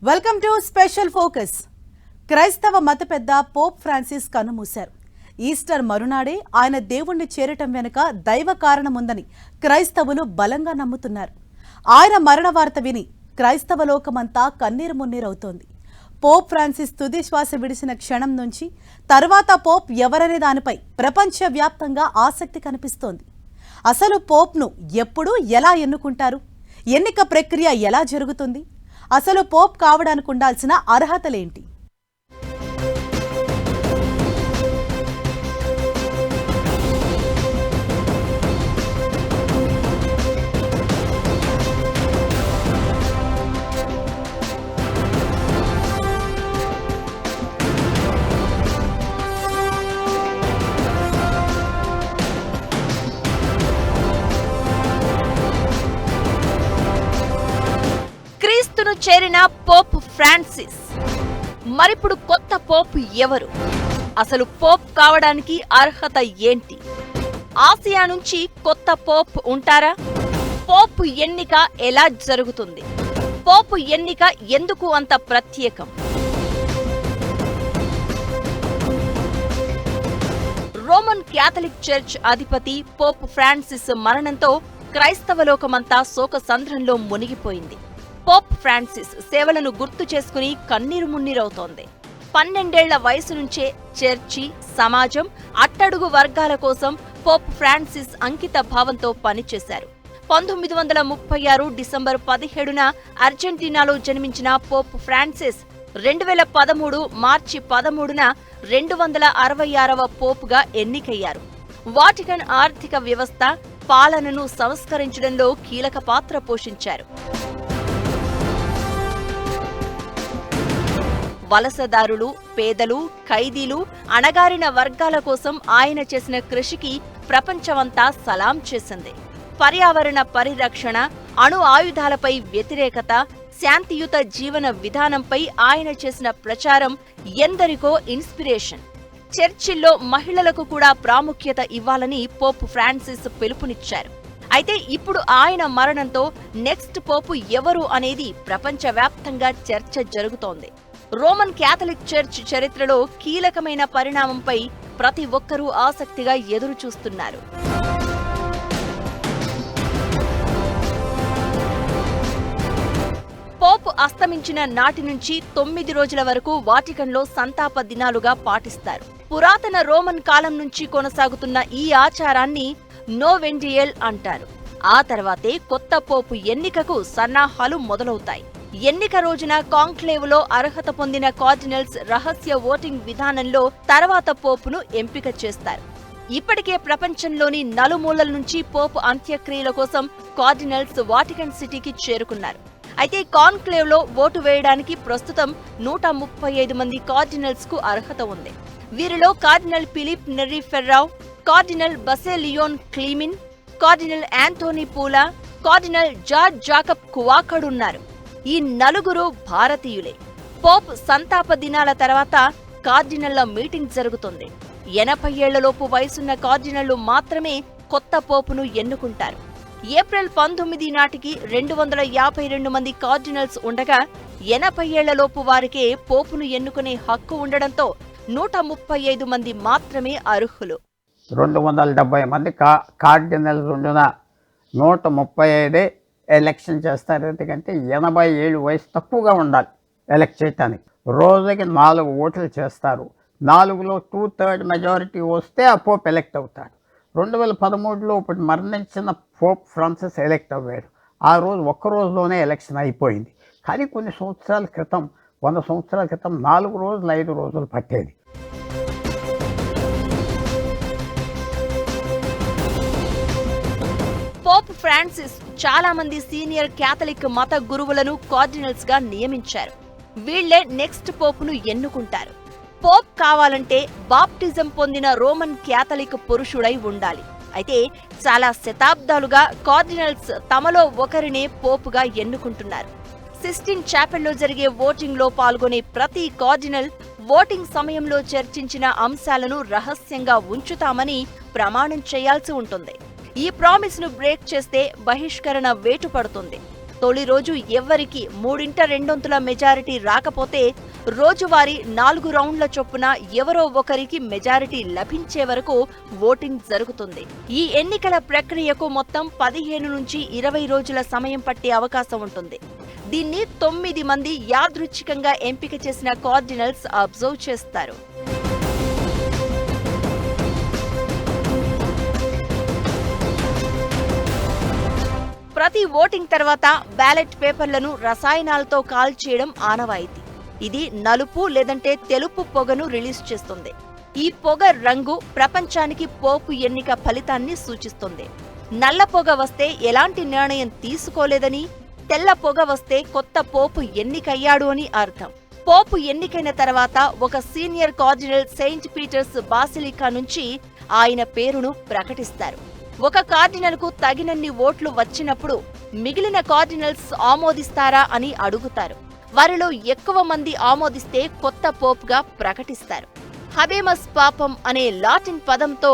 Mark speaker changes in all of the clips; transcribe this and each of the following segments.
Speaker 1: Welcome to special focus. క్రైస్తవ మత పెద్ద పోప్ ఫ్రాన్సిస్ కన్నుమూశారు. ఈస్టర్ మరునాడే ఆయన దేవుణ్ణి చేరటం వెనుక దైవ కారణం ఉందని క్రైస్తవులు బలంగా నమ్ముతున్నారు. ఆయన మరణ వార్త విని క్రైస్తవ లోకమంతా కన్నీరు మున్నీరవుతోంది. పోప్ ఫ్రాన్సిస్ తుది శ్వాస విడిచిన క్షణం నుంచి తర్వాత పోప్ ఎవరనే దానిపై ప్రపంచవ్యాప్తంగా ఆసక్తి కనిపిస్తోంది. అసలు పోప్ను ఎప్పుడు ఎలా ఎన్నుకుంటారు? ఎన్నిక ప్రక్రియ ఎలా జరుగుతుంది? అసలు పోప్ కావడానికి ఉండాల్సిన అర్హతలేంటి?
Speaker 2: క్రీస్తును చేరిన పోప్ ఫ్రాన్సిస్. మరిప్పుడు కొత్త పోప్ ఎవరు? అసలు పోప్ కావడానికి అర్హత ఏంటి? ఆసియా నుంచి కొత్త పోప్ ఉంటారా? పోప్ ఎన్నిక ఎలా జరుగుతుంది? పోప్ ఎన్నిక ఎందుకు అంత ప్రత్యేకం? రోమన్ క్యాథలిక్ చర్చ్ అధిపతి పోప్ ఫ్రాన్సిస్ మరణంతో క్రైస్తవ లోకమంతా శోకసంద్రంలో మునిగిపోయింది. పోప్ ఫ్రాన్సిస్ సేవలను గుర్తు చేసుకుని కన్నీరు మున్నీరవుతోంది. 12 ఏళ్ల వయసు నుంచే చర్చి, సమాజం, అట్టడుగు వర్గాల కోసం పోప్ ఫ్రాన్సిస్ అంకిత భావంతో పనిచేశారు. 1936 డిసెంబర్ 17న అర్జెంటీనాలో జన్మించిన పోప్ ఫ్రాన్సిస్ 2013 మార్చి 13న 266వ పోపుగా ఎన్నికయ్యారు. వాటికన్ ఆర్థిక వ్యవస్థ, పాలనను సంస్కరించడంలో కీలక పాత్ర పోషించారు. వలసదారులు, పేదలు, ఖైదీలు, అణగారిన వర్గాల కోసం ఆయన చేసిన కృషికి ప్రపంచమంతా సలాం చేసింది. పర్యావరణ పరిరక్షణ, అణు ఆయుధాలపై వ్యతిరేకత, శాంతియుత జీవన విధానంపై ఆయన చేసిన ప్రచారం ఎందరికో ఇన్స్పిరేషన్. చర్చిల్లో మహిళలకు కూడా ప్రాముఖ్యత ఇవ్వాలని పోప్ ఫ్రాన్సిస్ పిలుపునిచ్చారు. అయితే ఇప్పుడు ఆయన మరణంతో నెక్స్ట్ పోపు ఎవరు అనేది ప్రపంచవ్యాప్తంగా చర్చ జరుగుతోంది. రోమన్ క్యాథలిక్ చర్చ్ చరిత్రలో కీలకమైన పరిణామంపై ప్రతి ఒక్కరూ ఆసక్తిగా ఎదురుచూస్తున్నారు. పోప్ అస్తమించిన నాటి నుంచి 9 రోజుల వరకు వాటికన్లో సంతాప దినాలుగా పాటిస్తారు. పురాతన రోమన్ కాలం నుంచి కొనసాగుతున్న ఈ ఆచారాన్ని నోవెండియల్ అంటారు. ఆ తర్వాతే కొత్త పోపు ఎన్నికకు సన్నాహాలు మొదలవుతాయి. ఎన్నిక రోజున కాంక్లేవ్లో అర్హత పొందిన కార్డినల్స్ రహస్య ఓటింగ్ విధానంలో తర్వాత పోపును ఎంపిక చేస్తారు. ఇప్పటికే ప్రపంచంలోని నలుమూలల నుంచి పోపు అంత్యక్రియల కోసం కార్డినల్స్ వాటికన్ సిటీకి చేరుకున్నారు. అయితే కాన్క్లేవ్లో ఓటు వేయడానికి ప్రస్తుతం 135 మంది కార్డినల్స్ కు అర్హత ఉంది. వీరిలో cardinal Filipe Neri Ferrao, cardinal Baselios Cleemis, cardinal Anthony Poola, cardinal George Jacob కువాకడున్నారు. ఈ నలుగురు భారతీయులే. పోప్ సంతాప దినాల తర్వాత కార్డినల్ల మీటింగ్ జరుగుతుంది. 80 ఏళ్లలోపు వయసున్న కార్డినళ్లు మాత్రమే కొత్త పోపును ఎన్నుకుంటారు. ఏప్రిల్ 19 నాటికి 252 మంది కార్డినల్స్ ఉండగా 80 ఏళ్లలోపు వారికే పోపును ఎన్నుకునే హక్కు ఉండడంతో 135 మంది మాత్రమే అర్హులు.
Speaker 3: 270 మంది కార్డినల్స్ ఉండున 135 ఎలక్షన్ చేస్తారు. ఎందుకంటే 80 ఏళ్ళు వయసు తక్కువగా ఉండాలి ఎలక్ట్ చేయటానికి. రోజుకి 4 ఓట్లు చేస్తారు. 4లో 2/3 మెజారిటీ వస్తే ఆ పోప్ ఎలక్ట్ అవుతాడు. 2013లో ఇప్పుడు మరణించిన పోప్ ఫ్రాన్సిస్ ఎలక్ట్ అవ్వాడు. ఆ రోజు ఒక్క రోజులోనే ఎలక్షన్ అయిపోయింది. కానీ కొన్ని సంవత్సరాల క్రితం, 100 సంవత్సరాల క్రితం 4 రోజులు 5 రోజులు పట్టేది.
Speaker 2: పోప్ ఫ్రాన్సిస్ చాలా మంది సీనియర్ క్యాథలిక్ మత గురువులను కార్డినల్స్ గా నియమించారు. వీళ్లే నెక్స్ట్ పోపును ఎన్నుకుంటారు. పోప్ కావాలంటే బాప్టిజం పొందిన రోమన్ క్యాథలిక్ పురుషుడై ఉండాలి. అయితే చాలా శతాబ్దాలుగా కార్డినల్స్ తమలో ఒకరినే పోపుగా ఎన్నుకుంటున్నారు. సిస్టిన్ చాపెల్లో జరిగే ఓటింగ్ లో పాల్గొనే ప్రతి కార్డినల్ ఓటింగ్ సమయంలో చర్చించిన అంశాలను రహస్యంగా ఉంచుతామని ప్రమాణం చేయాల్సి ఉంటుంది. ఈ ప్రామిస్ ను బ్రేక్ చేస్తే బహిష్కరణ వేటు పడుతుంది. తొలి రోజు ఎవ్వరికి 3/2 మెజారిటీ రాకపోతే రోజువారీ 4 రౌండ్ల చొప్పున ఎవరో ఒకరికి మెజారిటీ లభించే వరకు ఓటింగ్ జరుగుతుంది. ఈ ఎన్నికల ప్రక్రియకు మొత్తం 15 నుంచి 20 రోజుల సమయం పట్టే అవకాశం ఉంటుంది. దీన్ని 9 మంది యాదృచ్ఛికంగా ఎంపిక చేసిన కార్డినల్స్ అబ్జర్వ్ చేస్తారు. ప్రతి ఓటింగ్ తర్వాత బ్యాలెట్ పేపర్లను రసాయనాలతో కాల్చేయడం ఆనవాయితీ. ఇది నలుపు లేదంటే తెలుపు పొగను రిలీజ్ చేస్తుంది. ఈ పొగ రంగు ప్రపంచానికి పోపు ఎన్నిక ఫలితాన్ని సూచిస్తుంది. నల్ల పొగ వస్తే ఎలాంటి నిర్ణయం తీసుకోలేదని, తెల్ల పొగ వస్తే కొత్త పోపు ఎన్నికయ్యాడు అని అర్థం. పోపు ఎన్నికైన తర్వాత ఒక senior cardinal Saint Peter's Basilica నుంచి ఆయన పేరును ప్రకటిస్తారు. ఒక కార్డినల్ కు తగినన్ని ఓట్లు వచ్చినప్పుడు మిగిలిన కార్డినల్స్ ఆమోదిస్తారా అని అడుగుతారు. వారిలో ఎక్కువ మంది ఆమోదిస్తే కొత్త పోపుగా ప్రకటిస్తారు. హబేమస్ పాపం అనే లాటిన్ పదంతో,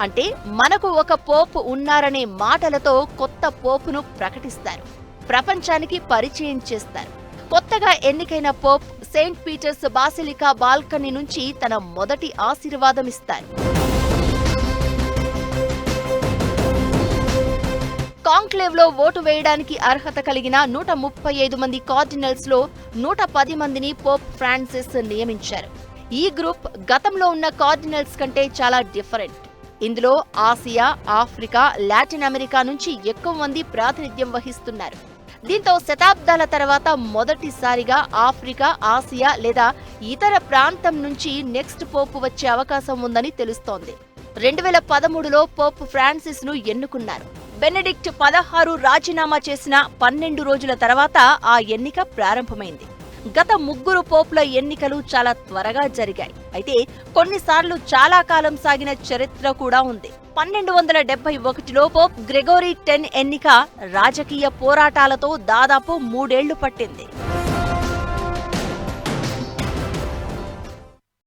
Speaker 2: అంటే మనకు ఒక పోపు ఉన్నారనే మాటలతో కొత్త పోపును ప్రకటిస్తారు. ప్రపంచానికి పరిచయం చేస్తారు. కొత్తగా ఎన్నికైన pope Saint Peter's Basilica balcony నుంచి తన మొదటి ఆశీర్వాదమిస్తారు. కాంక్లేవ్ లో ఓటు వేయడానికి అర్హత కలిగిన 135 మంది కార్డినల్స్ లో 110 మందిని పోప్ ఫ్రాన్సిస్ నియమించారు. ఈ గ్రూప్ గతంలో ఉన్న కార్డినల్స్ కంటే చాలా డిఫరెంట్. ఇందులో ఆసియా, ఆఫ్రికా, లాటిన్ అమెరికా నుంచి ఎక్కువ మంది ప్రాతినిధ్యం వహిస్తున్నారు. దీంతో శతాబ్దాల తర్వాత మొదటిసారిగా ఆఫ్రికా, ఆసియా లేదా ఇతర ప్రాంతం నుంచి నెక్స్ట్ పోప్ వచ్చే అవకాశం ఉందని తెలుస్తోంది. 2013లో పోప్ ఫ్రాన్సిస్ ను ఎన్నుకున్నారు. బెనెడిక్ట్ 16 రాజీనామా చేసిన 12 రోజుల తర్వాత ఆ ఎన్నిక ప్రారంభమైంది. గత 3 పోప్ల ఎన్నికలు చాలా త్వరగా జరిగాయి. అయితే కొన్నిసార్లు చాలా కాలం సాగిన చరిత్ర కూడా ఉంది. 1271లో పోప్ గ్రెగోరీ 10 ఎన్నిక రాజకీయ పోరాటాలతో దాదాపు 3 ఏళ్లు పట్టింది.